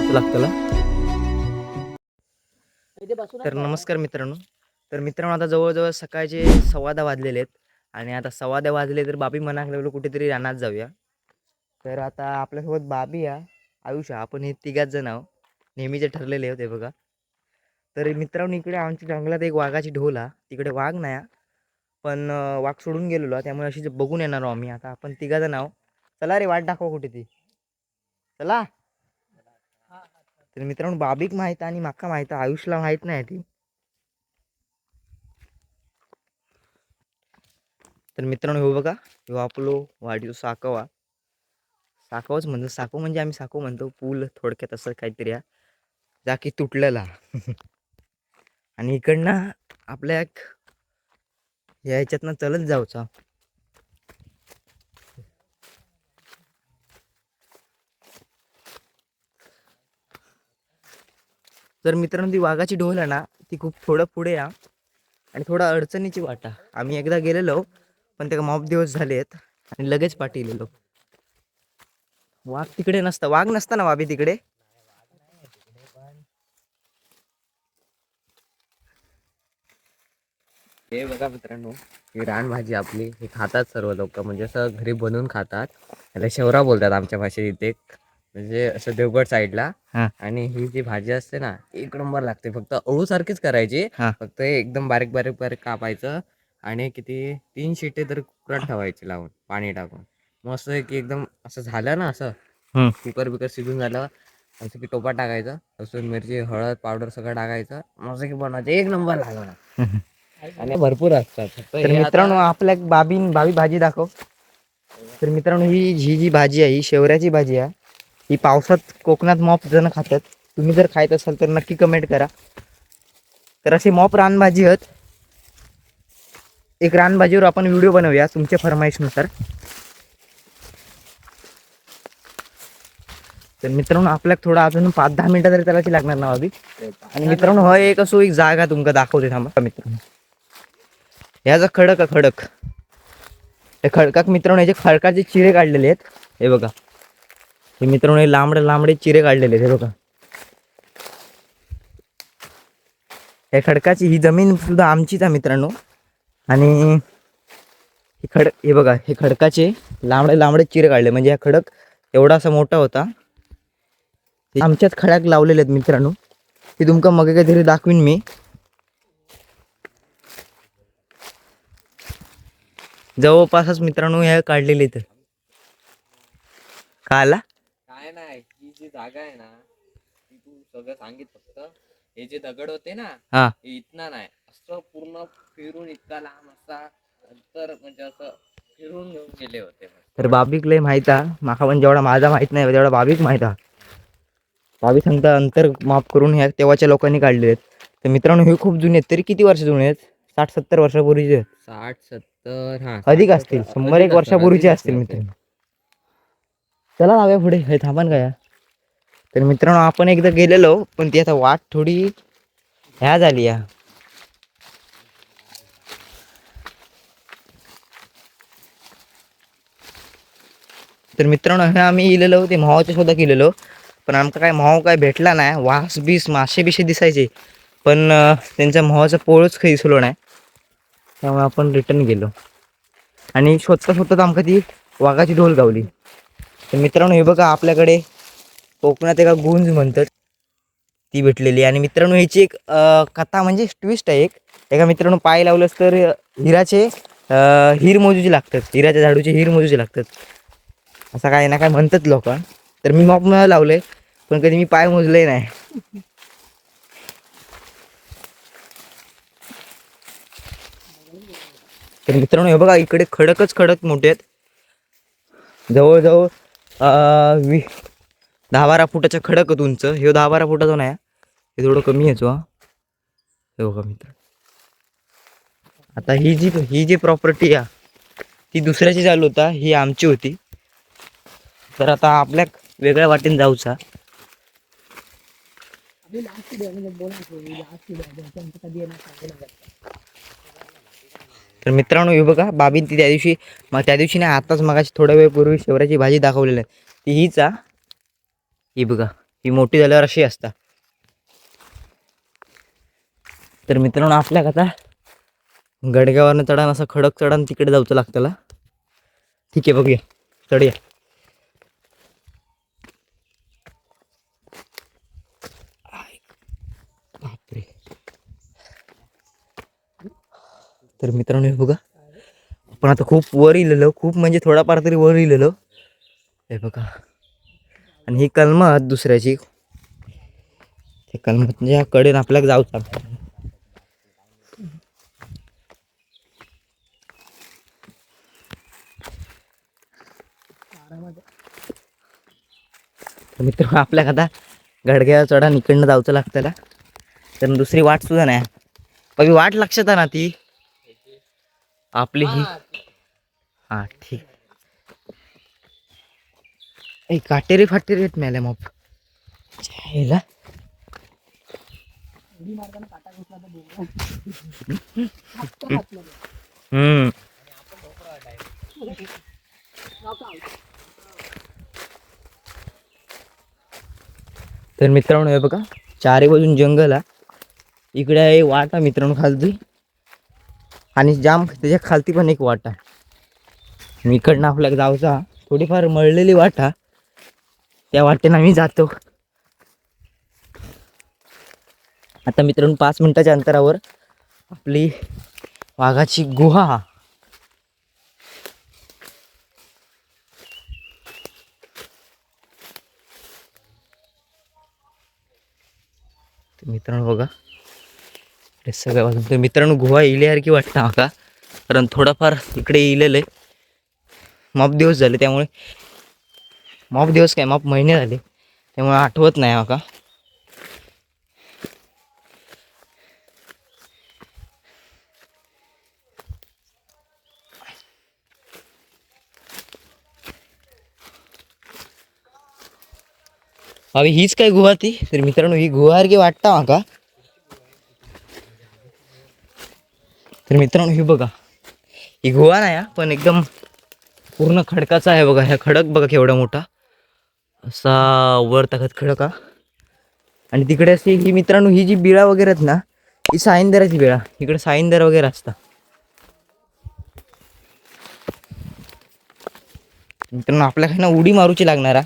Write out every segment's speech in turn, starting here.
मस्त लागतं. तर नमस्कार मित्रांनो. तर मित्रांनो आता जवळजवळ सकाळचे 10:15 वाजलेले आहेत आणि आता 10:15 वाजले तर बाबी म्हणायला लागलो कुठेतरी रानात जाऊया. तर आता आपल्यासोबत बाबी आहे, आयुष आहे, आपण हे तिघाच जण आहोत. नेहमीचे ठरलेले होते बघा. तर मित्रांनो इकडे आमच्या जंगलात एक वाघाची ढोल आहे. तिकडे वाघ नाही आहे, पण वाघ सोडून गेलेलो आहे, त्यामुळे अशी बघून येणार आहोत आम्ही. आता आपण तिघा जण आहोत. चला रे वाट दाखवा कुठे ती. चला. तर मित्रांनो बाबीक माहित आणि माका माहित आहे, आयुषला माहित नाही ती. तर मित्रांनो हो बघा, ह्यो आपलो वाढीव साकवा. साकवाच म्हणतो, साकव म्हणजे आम्ही साकव म्हणतो, पूल थोडक्यात असं काहीतरी आहे, जा की तुटलेला. आणि इकडनं आपल्या या ह्याच्यातनं चलत जाऊचा. तर मित्रांनो ती वाघाची ढोल आहे ना, ती खूप थोडं पुढे या आणि थोडा अडचणीची वाटा. आम्ही एकदा गेलेलो, पण त्याला मॉप दिवस झालेत आणि लगेच पाठीलेलो. वाघ तिकडे नसता, वाघ नसता ना बाबी तिकडे. हे बघा मित्रांनो, ही रानभाजी आपली, हे खातात सर्व लोक, म्हणजे असं घरी बनवून खातात. त्याला शेवरा बोलतात आमच्या भाषेत इथे, म्हणजे असं देवगड साईडला. आणि ही जी भाजी असते ना, एक नंबर लागते. फक्त अळू सारखीच करायची, फक्त एकदम बारीक बारीक बारीक कापायचं आणि किती 3 शिटे तर कुकरात ठेवायची लावून पाणी टाकून. मस्त की एकदम असं झालं ना, असं कुकर बिकर शिजून झालं असं की टोपा टाकायचं, लसूण मिरची हळद पावडर सगळं टाकायचं, मस्त की बनवायचं, एक नंबर लागणार. आणि भरपूर असतात. तर मित्रांनो आपल्या भावी भाजी दाखव. तर मित्रांनो ही जी भाजी आहे ही शेवऱ्याची भाजी आहे. ही पावसात कोकणात मॉप जण खातात. तुम्ही जर खायत असाल तर नक्की कमेंट करा. तर अशी मॉप रानभाजी आहेत. एक रानभाजीवर आपण व्हिडिओ बनवूया तुमच्या फरमाईशनुसार. तर मित्रांनो आपल्याला थोडा अजून 5-10 मिनिटं तरी त्याला लागणार ना अभि. आणि मित्रांनो हा एक असो एक जागा तुमका दाखवते थांबा मित्रांनो. ह्याचा खडक आहे खडक. हे खडकाक मित्रांनो याचे खडकाचे चिरे काढलेले आहेत. हे बघा, हे मित्रांनो हे लांबडे लांबडे चिरे काढलेले आहेत. हे बघा, हे खडकाची ही जमीन सुद्धा आमचीच आहे मित्रांनो. आणि हे बघा, हे खडकाचे लांबडे लांबडे चिरे काढले, म्हणजे हा खडक एवढा असा मोठा होता. आमच्याच खड्याक लावलेले आहेत मित्रांनो. ते तुमका मग काहीतरी दाखवीन मी. जवळपासच मित्रांनो ह्या काढलेले आहेत. काय आला काय नाही, ही जी जागा आहे ना, ती तू सगळं सांगित. फक्त हे जे दगड होते ना, हे इतना नाही, असं पूर्ण फिरून इतका लांब असा अंतर, म्हणजे असं फिरून घेऊन गेले होते. तर बाबीक लय माहित आहे, माका पण जेवढा माझा माहित नाही तेवढा बाबीक माहित आहे. बाबी सांगता अंतर माफ करून ह्या तेव्हाच्या लोकांनी काढले आहेत. तर मित्रांनो हे खूप जुने आहेत. तरी किती वर्ष जुने आहेत? 60-70 वर्षापूर्वीचे. 60-70, हा अधिक असतील, 100-1 वर्षापूर्वीचे असतील मित्रांनो. चला जाऊया पुढे. हे थांबण काय. तर मित्रांनो आपण एकदा गेलेलो, पण ती आता वाट थोडी ह्या झाली या. तर मित्रांनो हे आम्ही गेलेलो ते म्हावाच्या शोधात गेलेलो, पण आमका काय म्हाव काय भेटला नाही. वास बीस मासे बिशे दिसायचे, पण त्यांच्या म्हावाचा पोळच काही दिसलो नाही. त्यामुळे आपण रिटर्न गेलो आणि शोधता शोधता आमका ती वाघाची ढोल गावली. तर मित्रांनो हे बघा, आपल्याकडे कोकणात एका गुंज म्हणतात ती भेटलेली. आणि मित्रांनो ह्याची एक कथा म्हणजे ट्विस्ट आहे. एका मित्रांनो पाय लावलंस तर हिराचे हिर मोजूचे लागतात, हिराच्या झाडूचे हिर मोजूचे लागतात, असं काय ना काय म्हणतात लोक. तर मी मॉप लावलंय, पण कधी मी पाय मोजले नाही. तर मित्रांनो हे बघा, इकडे खडकच खडक मोठे आहेत. जवळजवळ 10-12 फुटाच्या खडक आहेत उंच. हे 10-12 फुटाचा नाही, हे थोडं कमी यायचो. हे बघा मित्र, आता ही जी प्रॉपर्टी आहे ती दुसऱ्याची चालू होता, ही आमची होती. तर आता आपल्या वेगळ्या वाटेने जाऊचा. तर मित्रांनो हे बघा, बाबीन ती त्या दिवशी नाही, आताच मगाशी थोड्या वेळ पूर्वी शेवऱ्याची भाजी दाखवलेली आहे, ती हीच ही बघा. ही मोठी झाल्यावर अशी असता. तर मित्रांनो आपल्याक आता गडग्यावरनं चढान असं खडक चढान तिकडे जाऊचं लागतं. ठीक आहे बघूया चढूया. बापरे. तर मित्रांनो हे बघा आपण आता खूप वर इलेलो, खूप म्हणजे थोडाफार तरी वर इलेलो हे बघा. आणि ही कलमात दुसऱ्याची ते कलमात म्हणजे ह्या कडेन आपल्याला जाऊचा. मित्र आपल्याक आता गडग्यावर चढा इकडनं जाऊचं लागतं. तर दुसरी वाट सुद्धा नाही. पण वाट लक्षात आहे ना ती आपली ही. हा ठीक. काटेरी फाटेरी येत मिळाल्या मग जायला. तर मित्रांनो हे बघा चारी बाजून जंगल आहे. इकडे आहे वाट आहे मित्रांनो खालती आणि जाम त्याच्या खालती पण एक वाट आहे. इकडनं आपल्याला जाऊचा थोडीफार मळलेली वाट आहे. त्या वाटेनं आम्ही जातो. आता मित्रांनो 5 मिनिटाच्या अंतरावर आपली वाघाची गुहा. मित्रांनो बघा हे सगळ्या बाजून. तर मित्रांनो गुहा इल्यासारखी वाटतं का, कारण थोडाफार इकडे इलेलं आहे. माप दिवस झाले त्यामुळे, माप दिवस काय माप महिने झाले त्यामुळे आठवत नाही का. अभी हीच काय गुहा ती. तर मित्रांनो ही गुहासारखी वाटतं का. तर मित्रांनो ही बघा ही गुहा नाही पण एकदम पूर्ण खडकाचा आहे बघा. ह्या खडक बघा केवढा मोठा असा वर टाकत खडक. आणि तिकडे अशी ही मित्रांनो ही जी बिळा वगैरे आहेत ना ही साईंदराची बिळा. इकडे साईंदर वगैरे असतात. मित्रांनो आपल्याकडे ना उडी मारूची लागणार.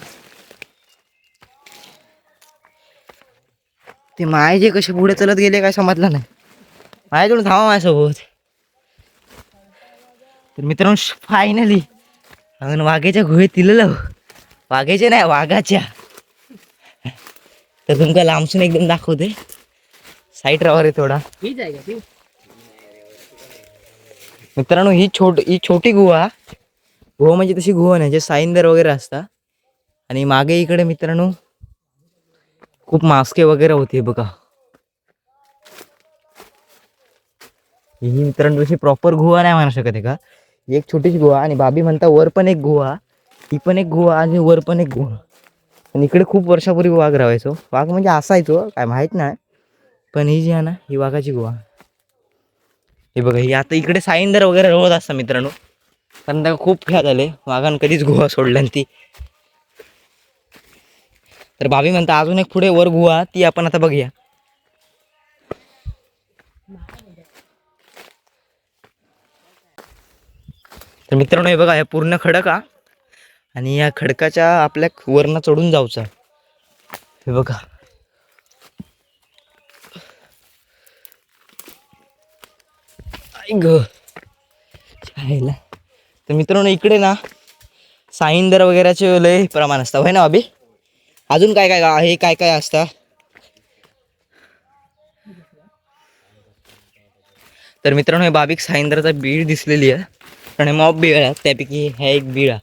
ते मायजे कसे पुढे चलत गेले काय समजलं नाही. माझ्याकडून थांबा माझ्यासोबत. तर मित्रांनो फायनली अजून वाघेच्या गुहेत इलेलो. वाघेच्या नाही वाघाच्या. तर तुमका लांबसून एकदम दाखवते. साईड रावर आहे थोडा. मित्रांनो ही छोटी गुहा. गुहा म्हणजे तशी गुहा नाही जे साईंदर वगैरे असतात. आणि मागे इकडे मित्रांनो खूप मास्के वगैरे होते बघा. ही मित्रांनो तशी प्रॉपर गुहा नाही म्हणू शकत आहे का. एक छोटीशी गुहा आणि बाबी म्हणता वर पण एक गुहा. ही पण एक गुहा आणि वर पण एक गुहा. आणि इकडे खूप वर्षापूर्वी वाघ राहायचो. वाघ म्हणजे असायचो काय माहित नाही. पण ही जी आहे ना ही वाघाची गुहा. हे बघा ही आता इकडे साईंदर वगैरे रोज असतात मित्रांनो. कारण त्या खूप ख्यात झाले वाघान कधीच गुहा सोडल्या ती. तर भाभी म्हणता अजून एक पुढे वर गुहा ती आपण आता बघूया. तर मित्रांनो हे बघा हे पूर्ण खडक आणि या खडकाच्या आपल्या वरनं चढून जाऊचा. हे बघा ग. तर मित्रांनो इकडे ना साईंदर वगैरेचे लय प्रमाण असतं होय ना बाबी. अजून काय काय आहे काय काय असतं. तर मित्रांनो हे बाबीक साईंदरचा बीळ दिसलेली आहे. आणि मॉब बीळ आहे त्यापैकी ह्या एक बीळ आहे.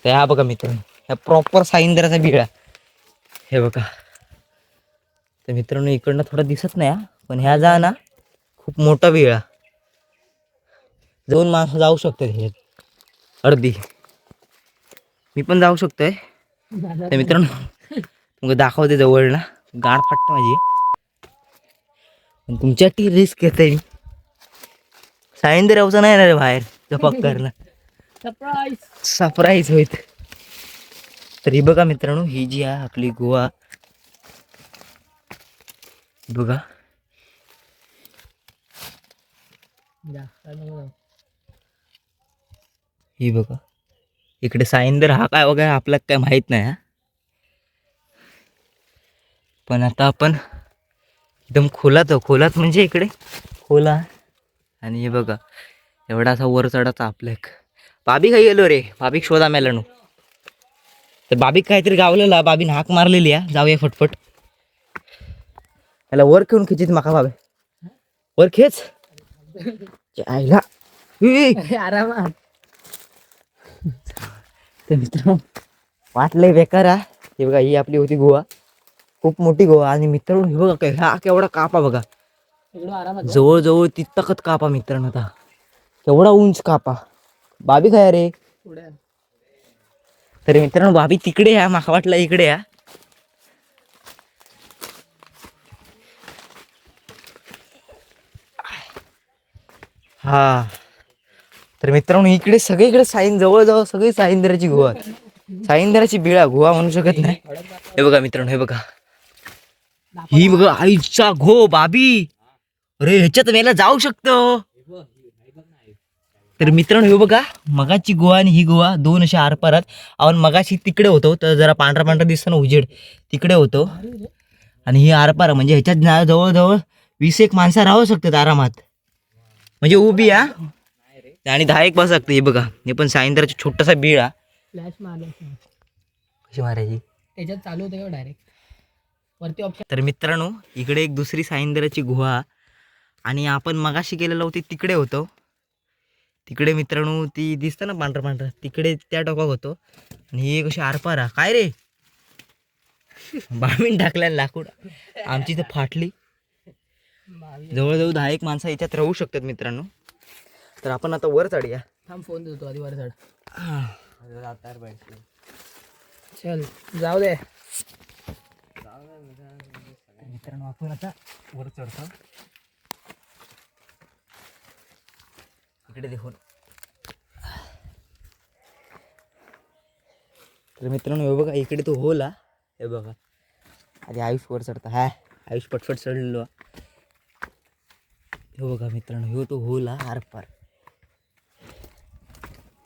तर हा बघा मित्रांनो ह्या प्रॉपर साईंदराचा बीळ आहे. हे बघा. तर मित्रांनो इकडनं थोडं दिसत नाही पण ह्या जा ना खूप मोठा बीळ आहे. जाऊन माणसं जाऊ शकते ह्याच्यात अर्धी. मी पण जाऊ शकतोय. तर मित्रांनो मग दाखवते जवळ ना गाड फाटतं माझी. तुमच्यासाठी रिस्क घेते मी. साईंदर यावचं नाही ना रे बाहेर झपक करणं. सरप्राईज होईत. तर ही बघा मित्रांनो ही जी आहे आपली गुहा बघा ही बघा इकडे साईंदर हा काय बघा आपल्याला काय माहित नाही हा. पण आता आपण एकदम खोलात म्हणजे इकडे खोला आणि हे बघा एवढा असा वर चढाचा आपल्याक बाबी काही गेलो रे बाबीक शोधा मेलानो तर बाबीक काहीतरी गावलेला बाबीने हाक मारलेली आहे जाऊया फटफट त्याला वर खेळून खिचित माका बाबे वर खेच आईला आरामात. तर मित्रांनो वाटलंय बेकार हा. हे बघा ही आपली होती गोवा खूप मोठी गोवा आणि मित्रांनो हे बघा काय हा केवढा कापा बघा जवळजवळ तितकत कापा मित्रांनो आता केवढा उंच कापा बाबी काय रे तर मित्रांनो बाबी तिकडे या माका वाटलं इकडे या हा तर मित्रांनो इकडे सगळीकडे जवळजवळ सगळी साईंदराची गुहा साईंदराची बिळा गुहा म्हणू शकत नाही हे बघा मित्रांनो हे बघा ही बघा आईचा घो बाबी अरे ह्याच्यात मेला जाऊ शकतो तर मित्रांनो हे बघा मगाची गोवा आणि ही गोवा दोन अशा आरपारात आपण मगाशी तिकडे होतो तर जरा पांढरा पांढरा दिसताना उजेड तिकडे होतो आणि ही आरपार म्हणजे ह्याच्यात जवळजवळ 20 माणसं राहू शकतात आरामात म्हणजे उभी हा आणि 10 बस लागते हे बघा हे पण साईंद्राचा छोटासा बीळ हा फ्लॅश मारला कशी मारायची त्याच्यात चालू होते का डायरेक्ट वरती ऑप्शन. तर मित्रांनो इकडे एक दुसरी साईंद्राची गुहा आणि आपण मगाशी गेलेलो होती तिकडे होतो तिकडे मित्रांनो ती दिसतं ना पांढरं पांढरं तिकडे त्या टोकाक होतो आणि ही एक अशी आरपारा काय रे बामीन टाकल्या लाकूड आमची तर फाटली जवळजवळ 10 माणसं याच्यात राहू शकतात मित्रांनो तर आपण आता वर चढूया थांब फोन देतो आधी वर चढ चल जाऊ दे मित्रांनो आपण आता वर चढतो इकडे देखून तर मित्रांनो हे बघा इकडे तो होल हा हे बघा आधी आयुष वर चढता हा आयुष पटपट चढलेलो हे बघा मित्रांनो ह्यो तो होल हा आरपार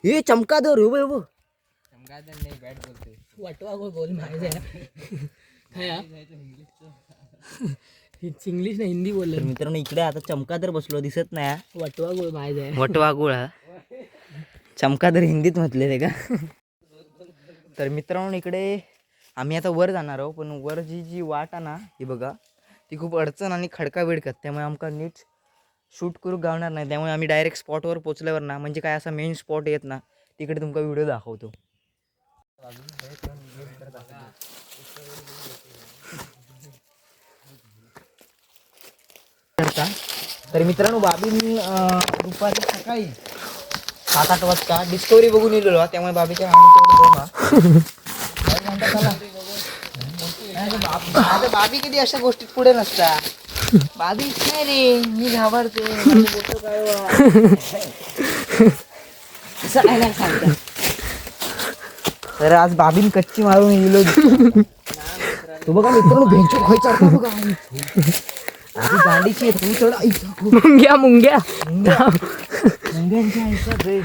हे चमकादर हो बघ चमकादर नाही बॅट बोलतोय वटवा गोल माहिती आहे काय इंग्लिश ना हिंदी बोलले तर मित्रांनो इकडे आता चमकादर बसलो दिसत नाही हा. वटवा गोल माहिती आहे वटवा गुळ हा चमकादर हिंदीत म्हटले ते का तर मित्रांनो इकडे आम्ही आता वर जाणार आहोत पण वर जी वाट आहे ना ही बघा ती खूप अडचण आणि खडका वेडकत त्यामुळे आमका नीट शूट करू गावणार नाही त्यामुळे आम्ही डायरेक्ट स्पॉटवर पोचल्यावर ना म्हणजे काय असा मेन स्पॉट येत ना तिकडे तुमका व्हिडिओ दाखवतो तर मित्रांनो बाबी दुपारी सकाळी 7-8 वाजता डिस्कवरी बघून येलेलो त्यामुळे बाबीच्या बाबी कधी अशा गोष्टीत पुढे नसता बाबी काय रे मी घाबरते तर आज बाबीन कच्ची मारून गेलो तू बघा मित्रांनो भेंचो खायचा बघा आधी गांडीची आहे तू चढ मुंग्या मुंग्या मुंग्यांच्या ऐकत रे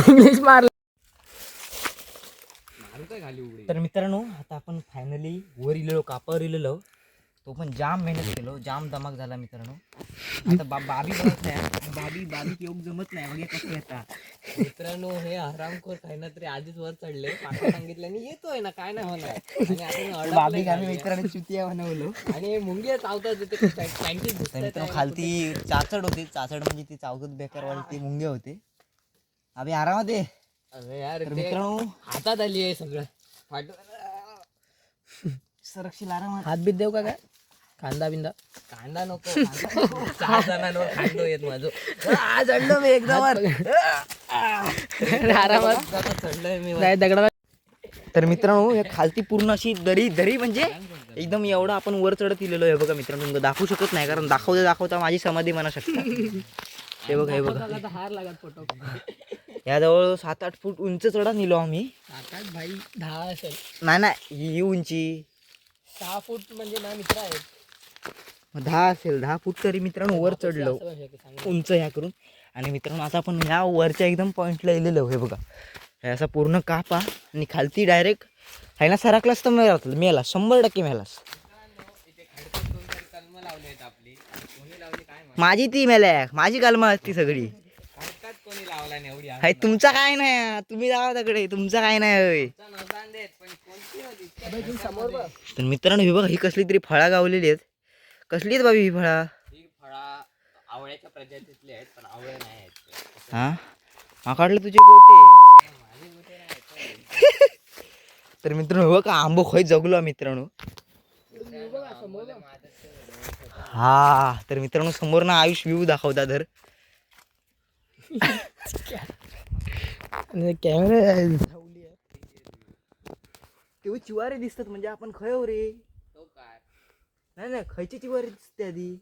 इंग्लिश मारला तर मित्रांनो आता आपण फायनली वर इलेलो कापावर इलेलो तो पण जाम मेहनत केलो जाम धमाक झाला मित्रांनो आता बाबी बघत नाही बाबी योग जमत नाही बघे कसं येतात मित्रांनो हे आरामखोर काही ना तरी आधीच वर चढले पाठवा सांगितल्याने येतोय ना काय नाही होणार आणि आपण बाबी आम्ही मित्रांनी चुतिया बनवलो आणि मुंग्या चावतात तिथे टँकीत तर मित्रांनो खालती चाचड होती चाचड म्हणजे ती चावकत बेकारवाली ती मुंगे होते आम्ही आरामात आहे अरे यार तर ते मित्रांनो हातात आली आहे सगळं फाट सुरक्षित आरामात हात बीत देऊ का काय कांदा बिंदा कांदा नको 4 जणांवर खांदो येत माझं आज अंडो मी एकदम आरामात चढलोय मी नाही दगडा तर मित्रांनो हे खालती पूर्ण अशी दरी म्हणजे एकदम एवढं आपण वर चढत इलेलो आहे बघा मित्रांनो तुमचं दाखवू शकत नाही कारण दाखवता माझी समाधी म्हणा शकता हे बघा हार लागत फोटो या जवळ 7-8 फूट उंच चढा नेलो आम्ही. आता भाई 10 असेल. नाही ही उंची 6 फूट म्हणजे ना मित्र आहेत. 10 असेल, 10 फूट तरी मित्रांनो वर चढलो उंच ह्या करून. आणि मित्रांनो आता आपण ह्या वरच्या एकदम पॉईंटला येलेलो. हे बघा हे असा पूर्ण कापा आणि खालती डायरेक्ट आहे ना सरकलाच तर मेला 100% मेलास. कलम लावले आहेत आपली. कोणी लावली काय माहिती. माझी ती मेल्या माझी कलमा असती सगळी. खडकात कोणी लावला नाही एवढी. हाय तुमचा काय नाही, तुम्ही जावा तिकडे, तुमचा काय नाही होय. नजान देत पण कोणती होती समोर बघ. तर मित्रांनो हे बघा ही कसली तरी फळा गावलेली आहेत. कसली आहेत बाबी ही फळा? ही फळा आवळ्याच्या प्रजातीतली आहेत पण आवळे नाही आहेत. हा माकाडले तुझे गोटे. माझे मोठे नाही. तर मित्रांनो बघा आंबो खोय जगलो मित्रांनो. हा तर मित्रांनो समोर ना आयुष व्ह्यू दाखवता तर कॅमेरा तेव्हा चिवारे दिसतात म्हणजे आपण खय हो रे. तो काय नाही खयची चिवारे दिसते आधी.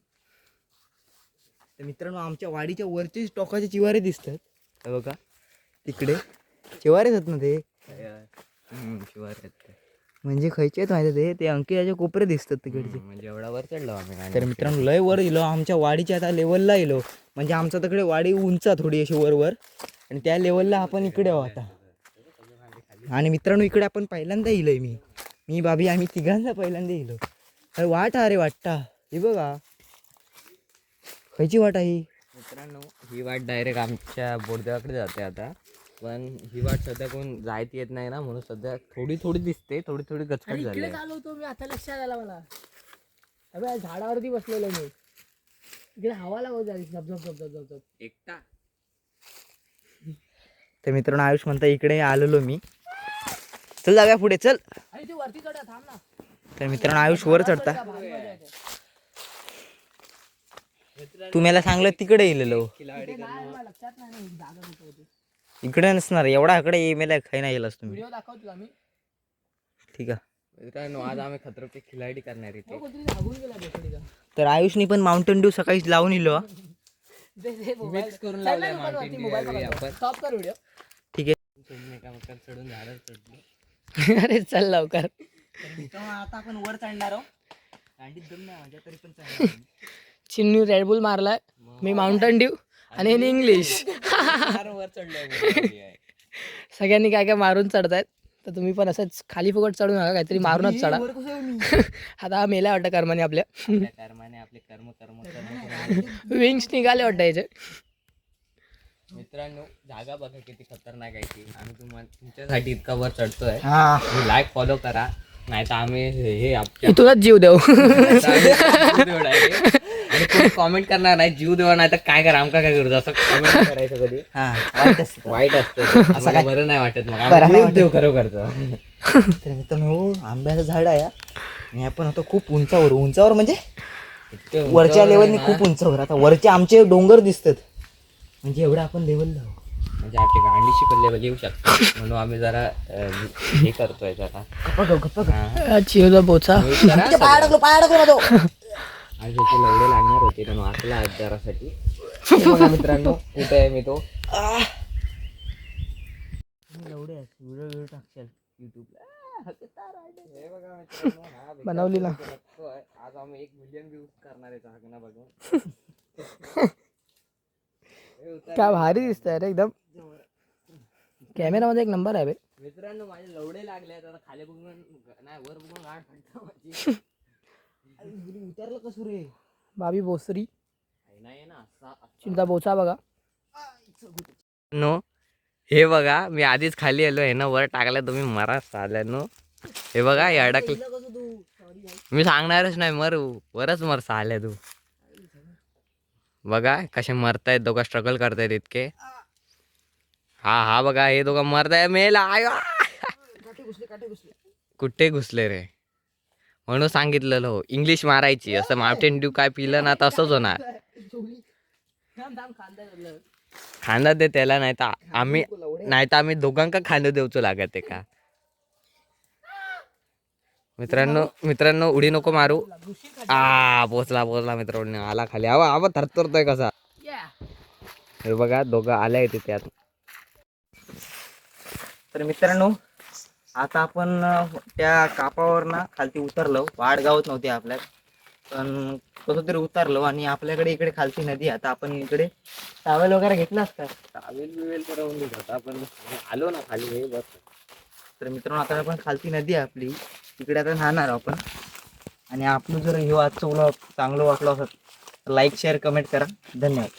तर मित्रांनो आमच्या वाडीच्या वरचेच टोकाचे चिवारे दिसतात. हे बघा तिकडे चिवारेच आहेत ना ते. शिवार म्हणजे खयचे आहेत माहिती ते अंकिताच्या कोपरे दिसतात तिकडचे. म्हणजे एवढा वर चढलो आम्ही. तर मित्रांनो लय वर येलो आमच्या वाडीच्या आता लेवलला येलो. म्हणजे आमच्या तिकडे वाडी उंचा थोडी अशी वर आणि त्या लेवलला आपण इकडे आहो आता. आणि मित्रांनो इकडे आपण पहिल्यांदा येलोय मी बाबी आम्ही तिघांना पहिल्यांदा येलो. अरे वाट अरे वाटता ही बघा खयची वाट आहे ही. मित्रांनो ही वाट डायरेक्ट आमच्या बोरदेवाकडे जाते आता. पण ही वाट सध्या कोण जायत येत नाही ना म्हणून सध्या थोडी दिसते. थोडी गचकट झाली. इकडे चालू होतो मी आता लक्षात आला मला. अबे झाडावरती बसलेलो मी. इकडे हवा लागत झाली झप एकटा. तर मित्रांनो आयुष म्हणता इकडे आलेलो मी. चल जाऊया पुढे चल. अरे तू वरती चढ थांब ना. तर मित्रांनो आयुष वर चढता. तू मला सांगलं तिकडे येलेलो. लक्षात नाही जागा कुठे होती. इकडे नसणार एवढा इकडे मेला खाई नाही गेलास तुम्ही. व्हिडिओ दाखव तुला मी. ठीक आहे. मित्रांनो आज आम्ही खतरो के खिलाडी करणार इथे. कोणतरी झागून गेला बेकडीचा. तर आयुषनी पण माउंटेन ड्यू सकाळी लावून इलो. मिक्स करून लावलाय माउंटेन ड्यू आपण. स्टॉप कर व्हिडिओ. ठीक आहे. तुम्ही एका मकर चढून झाडावर चढलो. अरे चल लवकर. आता आपण वर चढणार आहोत. गांडीत दम नाही माझ्या तरी पण चढणार. चिन्नू रेडबुल मारलाय. मी माउंटन ड्यू आणि इन इंग्लिश. वर चढलोय. सगळ्यांनी काय काय मारून चढतायत. तर तुम्ही पण असंच खाली फुकट चढू नका काहीतरी मारूनच चढा. आता हा मेला वाटतं कर्माने आपल्या. कर्माने आपले कर्म विंग्स निघाले वाटतं याचे. मित्रांनो जागा बघा किती खतरनाक आहे ती. आम्ही तुमच्यासाठी इतका वर चढतोय. हा लाईक फॉलो करा नाही तर आम्ही हे आपल्या इथूनच जीव देऊ. आणि कोणी कॉमेंट करणार नाही जीव देवा नाही तर काय करा आमका काय करू असं कॉमेंट करायचं कधी. वाईट असतं असं बरं नाही वाटत. मग आम्ही देव खरोखरचं. तर मित्रांनो आंब्याचं झाड आहे आणि आपण आता खूप उंचावर म्हणजे वरच्या लेवलनी खूप उंचावर. आता वरचे आमचे डोंगर दिसतात म्हणजे एवढं आपण लेवलला आहोत. म्हणजे आपली गांडीशी पण लेवल येऊ शकतो म्हणून आम्ही जरा हे करतोय जरा चिवचा बोचा. आज लवडे लागणार होते पण वाचला आज जरासाठी. मित्रांनो कुठे आहे मी तो लवडे व्हिडिओ टाकशाल युट्यूबला. बनवली ना. आज आम्ही 1 मिलियन व्ह्यूज करणार आहे चाकणा बघून. काय भारी दिसतंय रे एकदम. कॅमेरामध्ये एक नंबर आहे बे. मित्रांनो माझे लवडे लागले आता खाली बघून नाही वर बघून गाठ फाटतं माझी. उतरलं कसं रे बाबी बोसरी नाही ना असा चिंता बोचा बघा. नो हे बघा मी आधीच खाली आलो आहे ना वर टाकलं तुम्ही मरा साल्यानो. हे बघा हे अडकलं. मी सांगणारच नाही वरच मर साल्या तू. बघा कसे मरतायत दोघं स्ट्रगल करतायत इतके. हा बघा हे दोघं मरताय मेला. कुठे घुसले रे म्हणून सांगितलेलं हो इंग्लिश मारायची. असं माउंटेन ड्यू काय पिलं ना तसंच होणार. खांदा दे त्याला नाही तर आम्ही दोघांका खांदा देऊचो लागत आहे का. मित्रांनो उडी नको मारू. पोचला मित्रांनो आला खाली. आवा थरथरतोय कसा. हे बघा दोघं आल्या तिथे आत. तर मित्रांनो आता आपण त्या कापावर ना खालती उतरलो. वाट गावत नव्हती आपल्यात, पण कसं तरी उतरलो आणि आपल्याकडे इकडे खालती नदी. आता आपण इकडे टावेल वगैरे घेतला असता. टावेल बिवेल तर राहून देत होता, पण आलो ना खाली हे बस. तर मित्रांनो आता आपण खालती नदी आहे आपली, तिकडे आता राहणार आपण. आणि आपलं जर हे आजचं व्लॉग चांगलं वाटलं असेल तर लाईक शेअर कमेंट करा. धन्यवाद.